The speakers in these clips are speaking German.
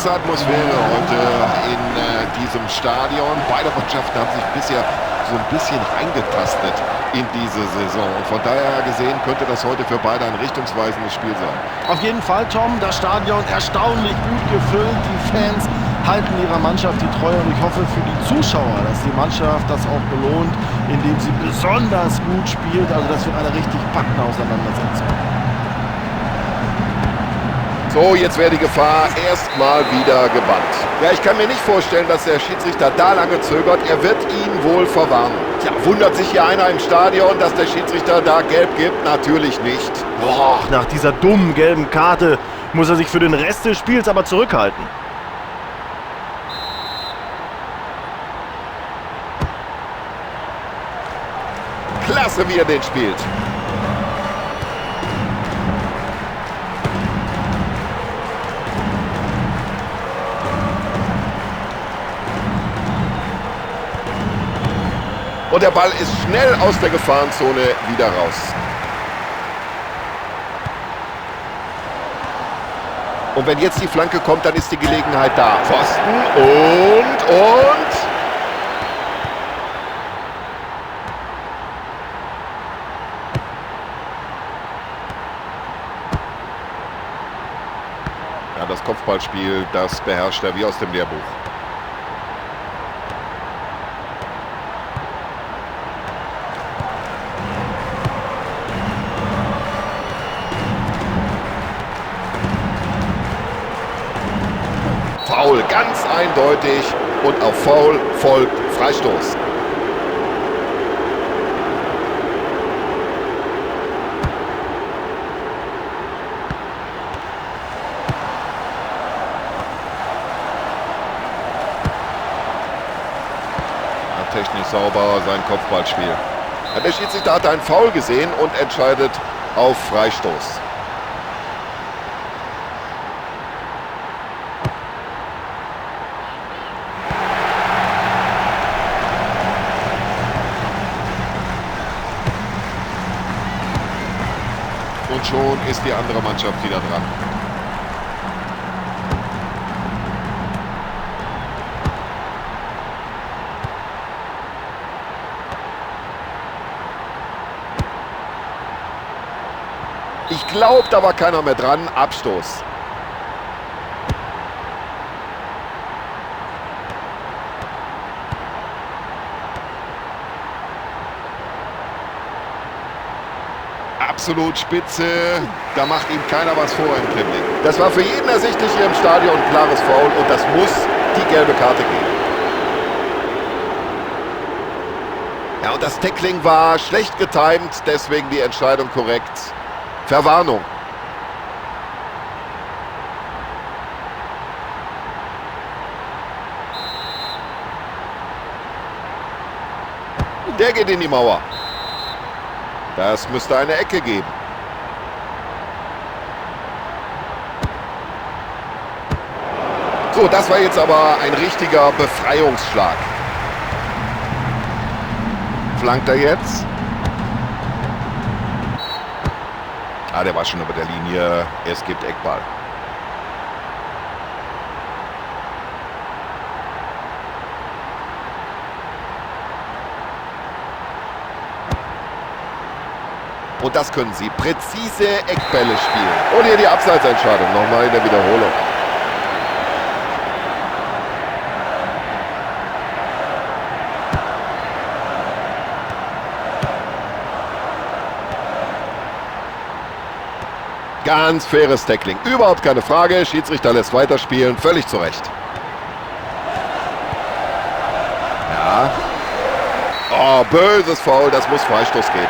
klasse Atmosphäre heute in diesem Stadion. Beide Mannschaften haben sich bisher so ein bisschen reingetastet in diese Saison. Und von daher gesehen könnte das heute für beide ein richtungsweisendes Spiel sein. Auf jeden Fall, Tom, das Stadion erstaunlich gut gefüllt. Die Fans halten ihrer Mannschaft die Treue und ich hoffe für die Zuschauer, dass die Mannschaft das auch belohnt, indem sie besonders gut spielt. Also das wird eine richtig packende Auseinandersetzung. So, jetzt wäre die Gefahr erstmal wieder gebannt. Ja, ich kann mir nicht vorstellen, dass der Schiedsrichter da lange zögert. Er wird ihn wohl verwarnen. Tja, wundert sich hier einer im Stadion, dass der Schiedsrichter da gelb gibt? Natürlich nicht. Boah, nach dieser dummen gelben Karte muss er sich für den Rest des Spiels aber zurückhalten. Klasse, wie er den spielt. Und der Ball ist schnell aus der Gefahrenzone wieder raus. Und wenn jetzt die Flanke kommt, dann ist die Gelegenheit da. Pfosten und... Ja, das Kopfballspiel, das beherrscht er wie aus dem Lehrbuch. Foul, ganz eindeutig, und auf Foul folgt Freistoß. Ja, technisch sauber sein Kopfballspiel. Ja, der Schiedsrichter hat einen Foul gesehen und entscheidet auf Freistoß. Und schon ist die andere Mannschaft wieder dran. Ich glaube, da war keiner mehr dran. Abstoß. Absolut spitze, da macht ihm keiner was vor im Dribbling. Das war für jeden ersichtlich hier im Stadion ein klares Foul und das muss die gelbe Karte geben. Ja, und das Tackling war schlecht getimt, deswegen die Entscheidung korrekt. Verwarnung. Der geht in die Mauer. Das müsste eine Ecke geben. So, das war jetzt aber ein richtiger Befreiungsschlag. Flankt er jetzt? Ah, der war schon über der Linie. Es gibt Eckball. Und das können sie. Präzise Eckbälle spielen. Und hier die Abseitsentscheidung. Nochmal in der Wiederholung. Ganz faires Tackling. Überhaupt keine Frage. Schiedsrichter lässt weiterspielen. Völlig zu Recht. Ja. Oh, böses Foul. Das muss Freistoß geben.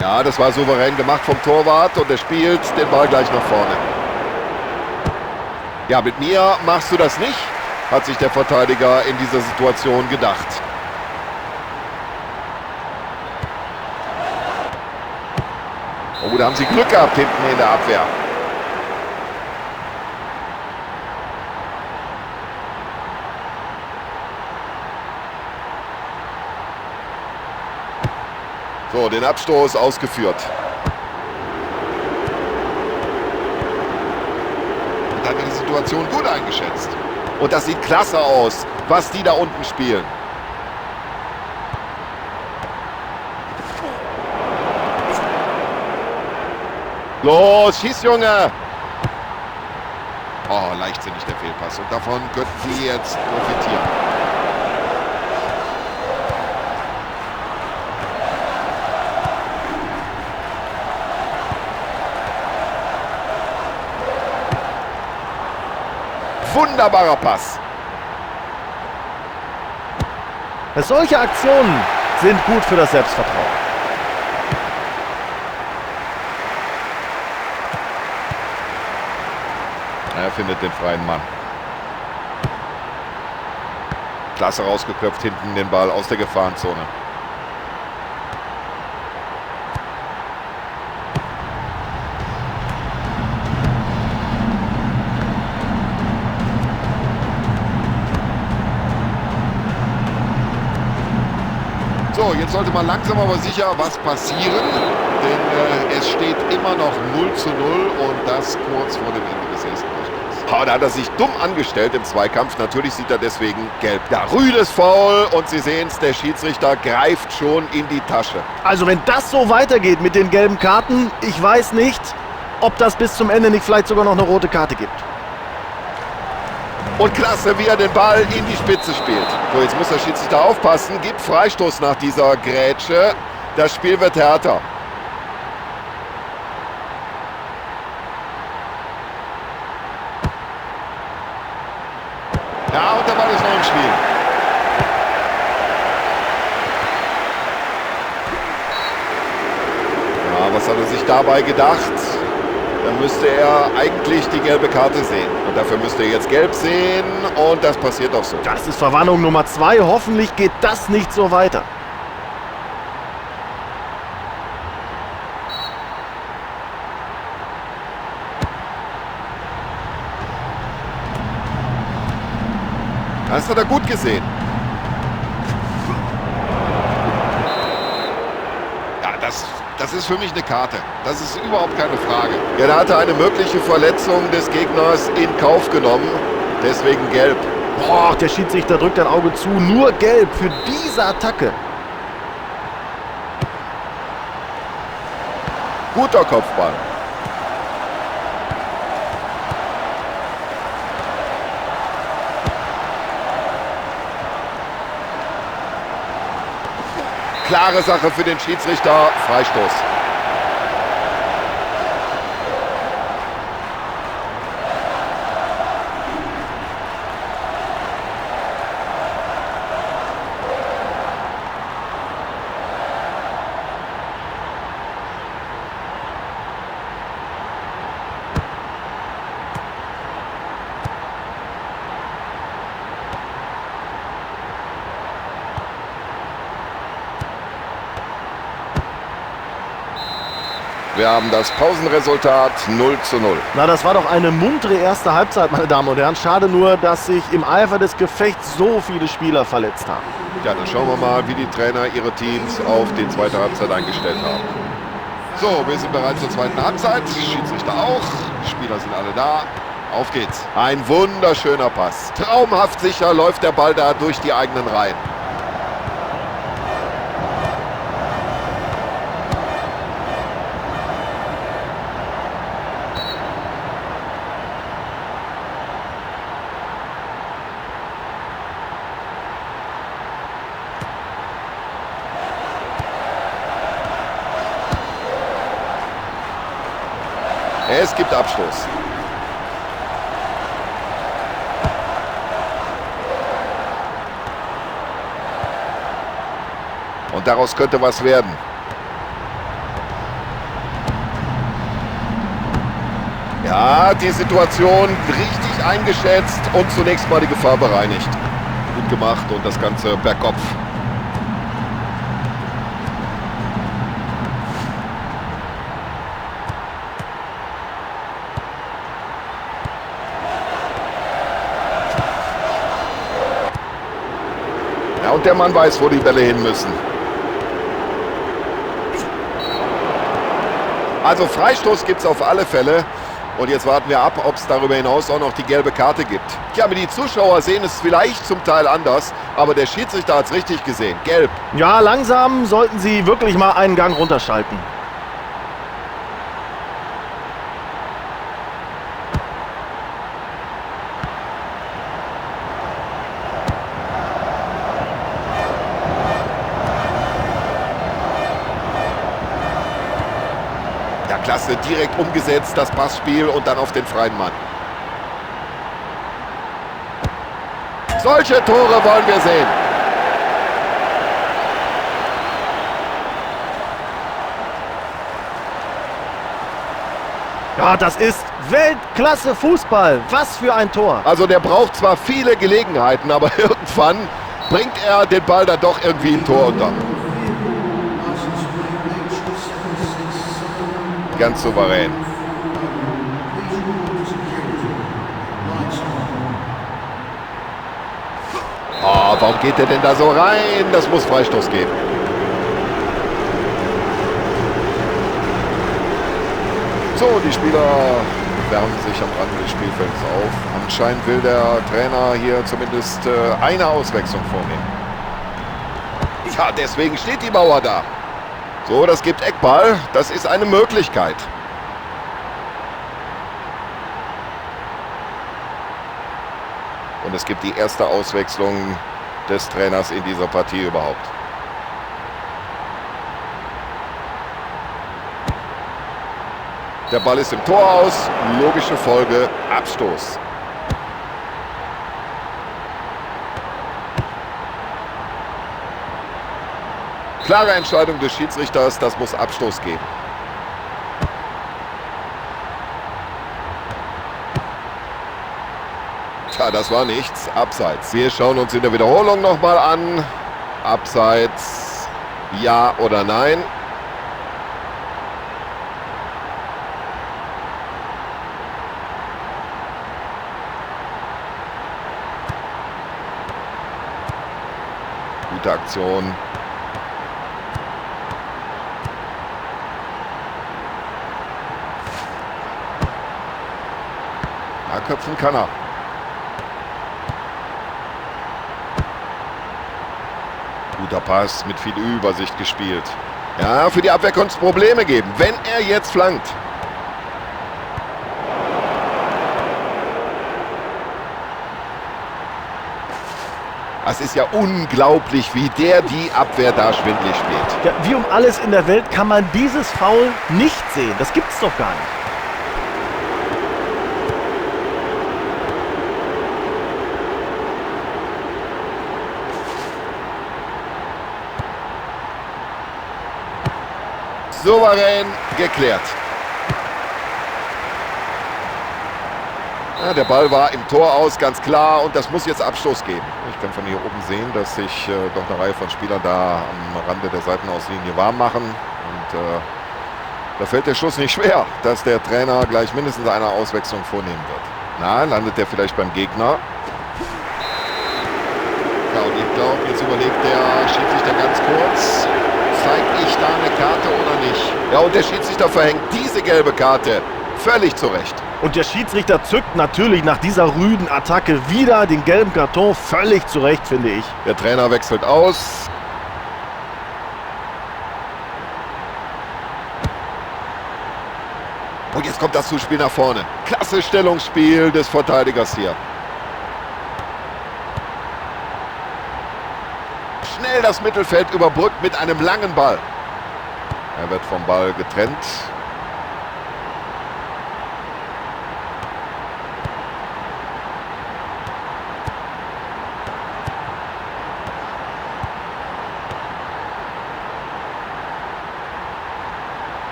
Ja, das war souverän gemacht vom Torwart und er spielt den Ball gleich nach vorne. Ja, mit mir machst du das nicht, hat sich der Verteidiger in dieser Situation gedacht. Oh, da haben sie Glück gehabt hinten in der Abwehr. So, den Abstoß ausgeführt. Und hat die Situation gut eingeschätzt. Und das sieht klasse aus, was die da unten spielen. Los, schieß, Junge! Oh, leichtsinnig der Fehlpass. Und davon könnten sie jetzt profitieren. Wunderbarer Pass. Solche Aktionen sind gut für das Selbstvertrauen. Er findet den freien Mann. Klasse rausgeköpft, hinten den Ball aus der Gefahrenzone. So, jetzt sollte mal langsam aber sicher was passieren, denn es steht immer noch 0:0 und das kurz vor dem Ende des ersten Durchgangs. Oh, da hat er sich dumm angestellt im Zweikampf. Natürlich sieht er deswegen gelb. Ja, rüdes Foul und Sie sehen es, der Schiedsrichter greift schon in die Tasche. Also wenn das so weitergeht mit den gelben Karten, ich weiß nicht, ob das bis zum Ende nicht vielleicht sogar noch eine rote Karte gibt. Und klasse, wie er den Ball in die Spitze spielt. So, jetzt muss der Schiedsrichter aufpassen. Gibt Freistoß nach dieser Grätsche. Das Spiel wird härter. Ja, und der Ball ist noch im Spiel. Ja, was hat er sich dabei gedacht? Dann müsste er eigentlich die gelbe Karte sehen. Und dafür müsste er jetzt gelb sehen. Und das passiert auch so. Das ist Verwarnung Nummer 2. Hoffentlich geht das nicht so weiter. Das hat er gut gesehen. Ja, das ist für mich eine Karte. Das ist überhaupt keine Frage. Ja, da hat er eine mögliche Verletzung des Gegners in Kauf genommen. Deswegen gelb. Boah, der Schiedsrichter drückt ein Auge zu. Nur gelb für diese Attacke. Guter Kopfball. Klare Sache für den Schiedsrichter. Freistoß. Wir haben das Pausenresultat 0:0. Na, das war doch eine muntere erste Halbzeit, meine Damen und Herren. Schade nur, dass sich im Eifer des Gefechts so viele Spieler verletzt haben. Ja, dann schauen wir mal, wie die Trainer ihre Teams auf die zweite Halbzeit eingestellt haben. So, wir sind bereit zur zweiten Halbzeit. Schiedsrichter auch. Die Spieler sind alle da. Auf geht's. Ein wunderschöner Pass. Traumhaft sicher läuft der Ball da durch die eigenen Reihen. Es gibt Abstoß. Und daraus könnte was werden. Ja, die Situation richtig eingeschätzt und zunächst mal die Gefahr bereinigt. Gut gemacht und das Ganze per Kopf. Ja, und der Mann weiß, wo die Bälle hin müssen. Also Freistoß gibt es auf alle Fälle. Und jetzt warten wir ab, ob es darüber hinaus auch noch die gelbe Karte gibt. Ja, aber die Zuschauer sehen es vielleicht zum Teil anders, aber der Schiedsrichter hat es richtig gesehen. Gelb. Ja, langsam sollten sie wirklich mal einen Gang runterschalten. Ja, klasse, direkt umgesetzt, das Passspiel und dann auf den freien Mann. Solche Tore wollen wir sehen. Ja, das ist Weltklasse Fußball. Was für ein Tor. Also der braucht zwar viele Gelegenheiten, aber irgendwann bringt er den Ball dann doch irgendwie im Tor unter. Ganz souverän. Oh, warum geht der denn da so rein? Das muss Freistoß geben. So, die Spieler wärmen sich am Rande des Spielfelds auf. Anscheinend will der Trainer hier zumindest eine Auswechslung vornehmen. Ja, deswegen steht die Mauer da. So, das gibt Eckball. Das ist eine Möglichkeit. Und es gibt die erste Auswechslung des Trainers in dieser Partie überhaupt. Der Ball ist im Tor aus. Logische Folge, Abstoß. Klare Entscheidung des Schiedsrichters, das muss Abstoß geben. Tja, das war nichts. Abseits. Wir schauen uns in der Wiederholung nochmal an. Abseits, ja oder nein? Gute Aktion. Ja, köpfen kann er. Guter Pass, mit viel Übersicht gespielt. Ja, für die Abwehr konnte es Probleme geben, wenn er jetzt flankt. Es ist ja unglaublich, wie der die Abwehr da schwindlig spielt. Ja, wie um alles in der Welt kann man dieses Foul nicht sehen. Das gibt's doch gar nicht. Souverän geklärt. Ja, der Ball war im Tor aus, ganz klar, und das muss jetzt Abstoß geben. Ich kann von hier oben sehen, dass sich doch eine Reihe von Spielern da am Rande der Seitenauslinie warm machen. Und da fällt der Schuss nicht schwer, dass der Trainer gleich mindestens eine Auswechslung vornehmen wird. Na, landet der vielleicht beim Gegner? Ja, und ich glaube, jetzt überlegt der Schiedsrichter ganz kurz. Zeige ich da eine Karte oder nicht? Ja, und der Schiedsrichter verhängt diese gelbe Karte völlig zu Recht. Und der Schiedsrichter zückt natürlich nach dieser rüden Attacke wieder den gelben Karton völlig zu Recht, finde ich. Der Trainer wechselt aus. Und jetzt kommt das Zuspiel nach vorne. Klasse Stellungsspiel des Verteidigers hier. Schnell das Mittelfeld überbrückt mit einem langen Ball. Er wird vom Ball getrennt.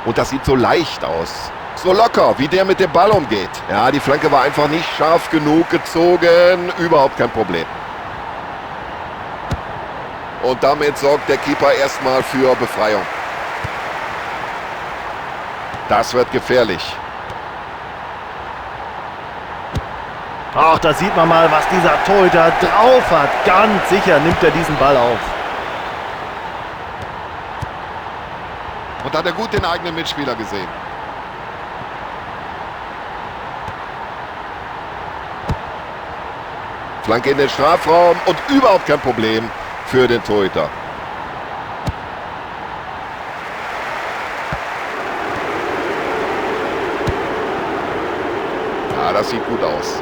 Und das sieht so leicht aus. So locker, wie der mit dem Ball umgeht. Ja, die Flanke war einfach nicht scharf genug gezogen. Überhaupt kein Problem. Und damit sorgt der Keeper erstmal für Befreiung. Das wird gefährlich. Ach, da sieht man mal, was dieser Torhüter drauf hat. Ganz sicher nimmt er diesen Ball auf. Da hat er gut den eigenen Mitspieler gesehen. Flanke in den Strafraum und überhaupt kein Problem für den Torhüter. Ja, das sieht gut aus.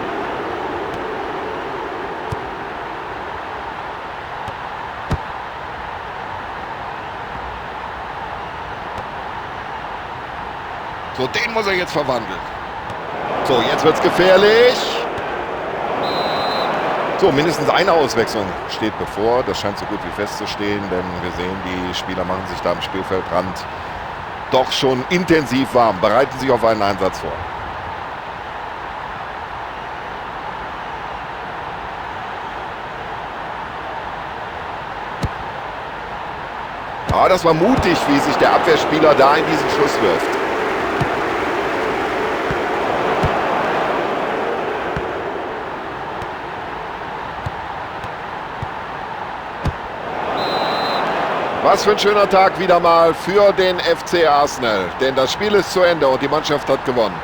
So, den muss er jetzt verwandeln. So, jetzt wird's gefährlich. So, mindestens eine Auswechslung steht bevor. Das scheint so gut wie festzustehen, denn wir sehen, die Spieler machen sich da am Spielfeldrand doch schon intensiv warm, bereiten sich auf einen Einsatz vor. Ah, das war mutig, wie sich der Abwehrspieler da in diesen Schuss wirft. Was für ein schöner Tag wieder mal für den FC Arsenal. Denn das Spiel ist zu Ende und die Mannschaft hat gewonnen.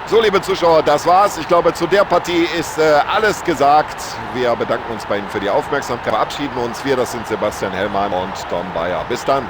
So, liebe Zuschauer, das war's. Ich glaube, zu der Partie ist alles gesagt. Wir bedanken uns bei Ihnen für die Aufmerksamkeit. Verabschieden uns. Wir, das sind Sebastian Hellmann und Tom Bayer. Bis dann.